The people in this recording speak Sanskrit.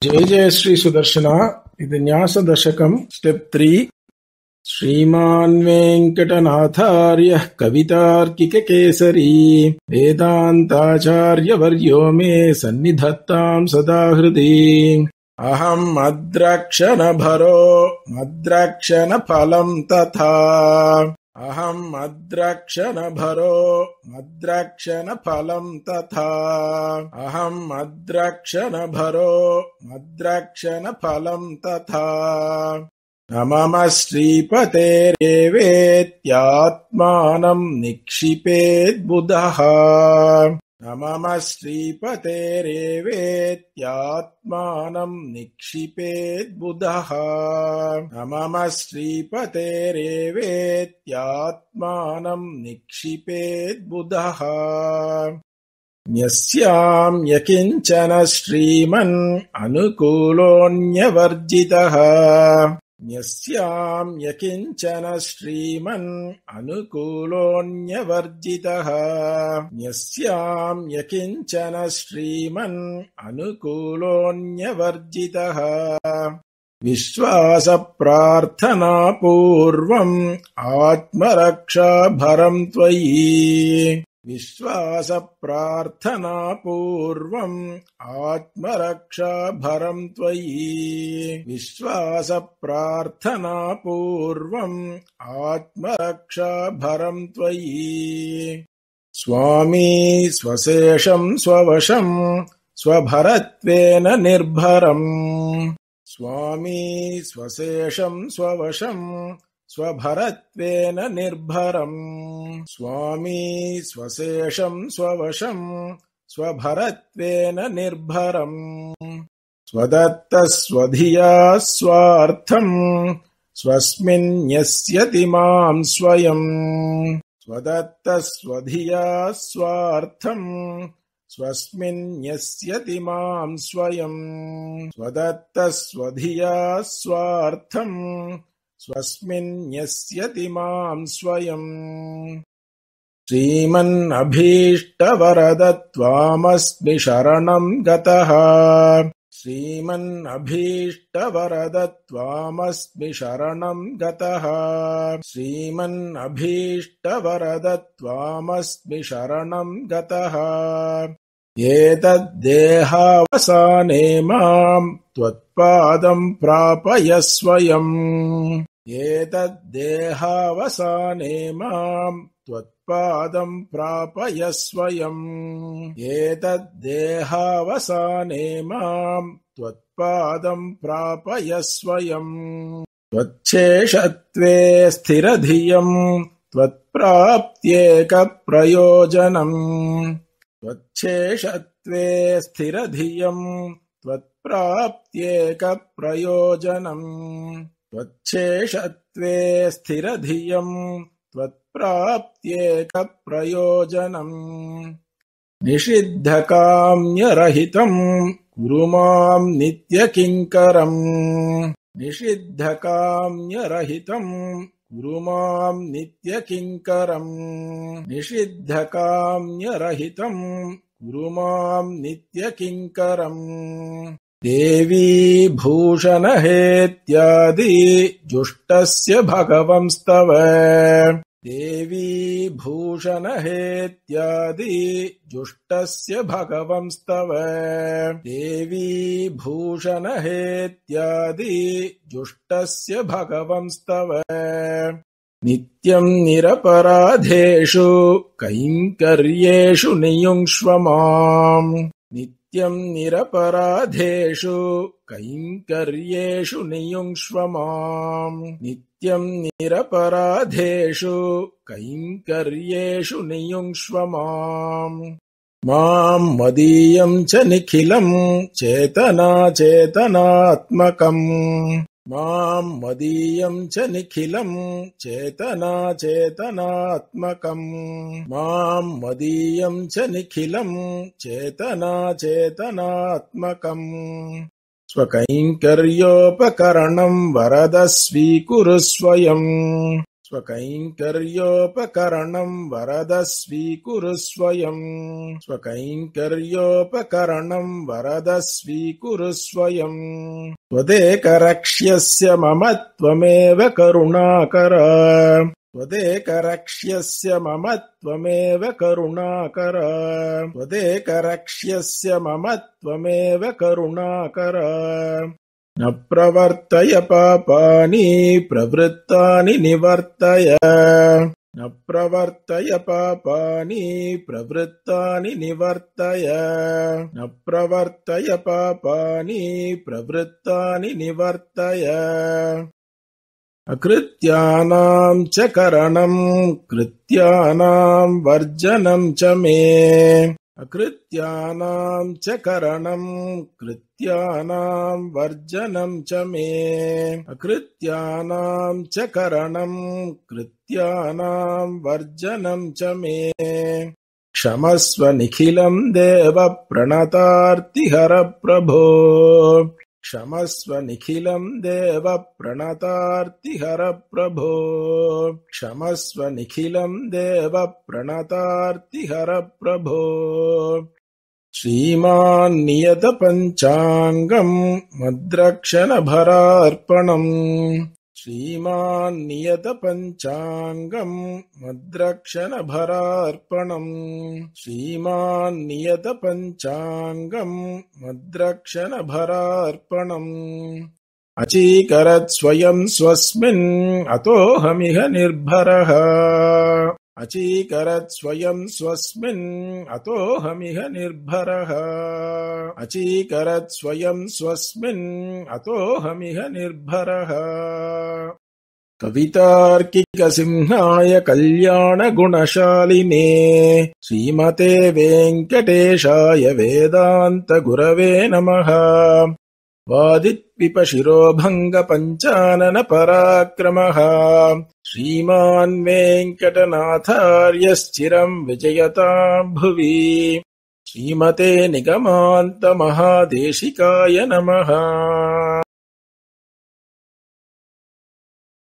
जय जय श्री सुदर्शना। इति न्यास दशकम् स्टेप 3। श्रीमान् वेङ्कटनाथार्यः कवितार्किककेसरी वेदान्ताचार्यवर्यो मे सन्निधत्तां सदा हृदि। अहम् मद्रक्षणभरो मद्रक्षणफलम् तथा अहम् मद्रक्षणभरो मद्रक्षणफलम् तथा अहम् मद्रक्षणभरो मद्रक्षणफलम् तथा न मम श्रीपतेरेवेत्यात्मानम् निक्षिपेद्बुधः न मम श्रीपतेरेवेत्यात्मानम् निक्षिपेद्बुधः न मम श्रीपतेरेवेत्यात्मानम् निक्षिपेद्बुधः। न्यस्याम्य किञ्चन श्रीमन् अनुकूलोऽन्यवर्जितः न्यस्याम्य किञ्चन श्रीमन् अनुकूलोऽन्यवर्जितः न्यस्याम्य किञ्चन श्रीमन् अनुकूलोऽन्यवर्जितः। विश्वासप्रार्थनापूर्वम् आत्मरक्षाभरम् त्वयि विश्वासप्रार्थनापूर्वम् आत्मरक्षाभरम् त्वयि विश्वासप्रार्थनापूर्वम् आत्मरक्षाभरम् त्वयि। स्वामी स्वशेषम् स्ववशम् स्वभरत्वेन निर्भरम् स्वामी स्वशेषम् स्ववशम् स्वभरत्वेन निर्भरम् स्वामी स्वशेषम् स्ववशम् स्वभरत्वेन निर्भरम्। स्वदत्तस्वधिया स्वार्थम् स्वस्मिन्न्यस्यति माम् स्वयम् स्वदत्तस्वधिया स्वार्थम् स्वस्मिन्न्यस्यति माम् स्वयम् स्वदत्तस्वधिया स्वार्थम् स्वस्मिन्न्यस्यति माम् स्वयम्। श्रीमन्नभीष्टवरद त्वामस्मि शरणम् गतः श्रीमन्नभीष्टवरद त्वामस्मि शरणम् गतः श्रीमन्नभीष्टवरद त्वामस्मि शरणम् गतः। एतद्देहावसाने माम् त्वत्पादम् प्रापय स्वयम् एतद्देहावसाने माम् त्वत्पादम् प्रापय स्वयम् एतद्देहावसाने माम् त्वत्पादम् प्रापय स्वयम्। त्वच्छेषत्वे स्थिरधियम् त्वत्प्राप्त्येकप्रयोजनम् त्वच्छेषत्वे स्थिरधियम् त्वत्प्राप्त्येकप्रयोजनम् त्वच्छेषत्वे स्थिरधियम् त्वत्प्राप्त्येकप्रयोजनम्। निषिद्धकाम्यरहितम् कुरु माम् नित्यकिङ्करम् निषिद्धकाम्यरहितम् कुरु माम् नित्यकिङ्करम् निषिद्धकाम्यरहितम् कुरु माम् नित्यकिङ्करम्। देवी भूषणहेत्यादि जुष्टस्य भगवंस्तव देवी भूषणहेत्यादि जुष्टस्य भगवंस्तव देवी भूषणहेत्यादि जुष्टस्य भगवंस्तव। नित्यम् निरपराधेषु कैङ्कर्येषु नियुङ्क्ष्व माम् नित्यम् निरपराधेषु कैङ्कर्येषु नियुङ्क्ष्व माम् नित्यम् निरपराधेषु कैङ्कर्येषु नियुङ्क्ष्व माम्। माम् मदीयम् च निखिलम् चेतनाचेतनात्मकम् माम् मदीयम् च निखिलम् चेतनाचेतनात्मकम् माम् मदीयम् च निखिलम् चेतनाचेतनात्मकम्। स्वकैङ्कर्योपकरणम् वरद स्वीकुरु स्वयम् स्वकैङ्कर्योपकरणं वरद स्वीकुरु स्वयम् स्वकैङ्कर्योपकरणं वरद स्वीकुरु स्वयम् त्वदेकरक्ष्यस्य मम त्वमेव करुणाकर त्वदेकरक्ष्यस्य मम त्वमेव करुणाकर त्वदेकरक्ष्यस्य मम त्वमेव करुणाकर न प्रवर्तय पापानि प्रवृत्तानि निवर्तय न प्रवर्तय पापानि प्रवृत्तानि निवर्तय न प्रवर्तय पापानि प्रवृत्तानि निवर्तय अकृत्यानां च करणं कृत्यानां वर्जनं च मे अकृत्यानां च करणं कृत्यानां वर्जनं च मे अकृत्यानां च करणं कृत्यानां वर्जनं च मे क्षमस्व निखिलं देव प्रणतार्तिहर प्रभो क्षमस्व निखिलं देव प्रणतार्तिहर प्रभो क्षमस्व निखिलं देव प्रणतार्तिहर प्रभो श्रीमान् नियत पञ्चाङ्गं मद्रक्षणभरार्पणम् श्रीमान् नियत पञ्चाङ्गं मद्रक्षणभरार्पणम् श्रीमान् नियत पञ्चाङ्गं मद्रक्षणभरार्पणम् अचीकरत् स्वयं स्वस्मिन् अतोऽहमिह निर्भरः अचीकरत् स्वयं स्वस्मिन् अतोऽहमिह निर्भरः अचीकरत् स्वयं स्वस्मिन् अतोऽहमिह निर्भरः कवितार्किकसिंहाय कल्याणगुणशालिने श्रीमते वेङ्कटेशाय वेदान्तगुरवे नमः वादित्विपशिरोभङ्गपञ्चानन पराक्रमः श्रीमान् वेङ्कटनाथार्यश्चिरं विजयतां भुवि श्रीमते निगमान्त महादेशिकाय नमः।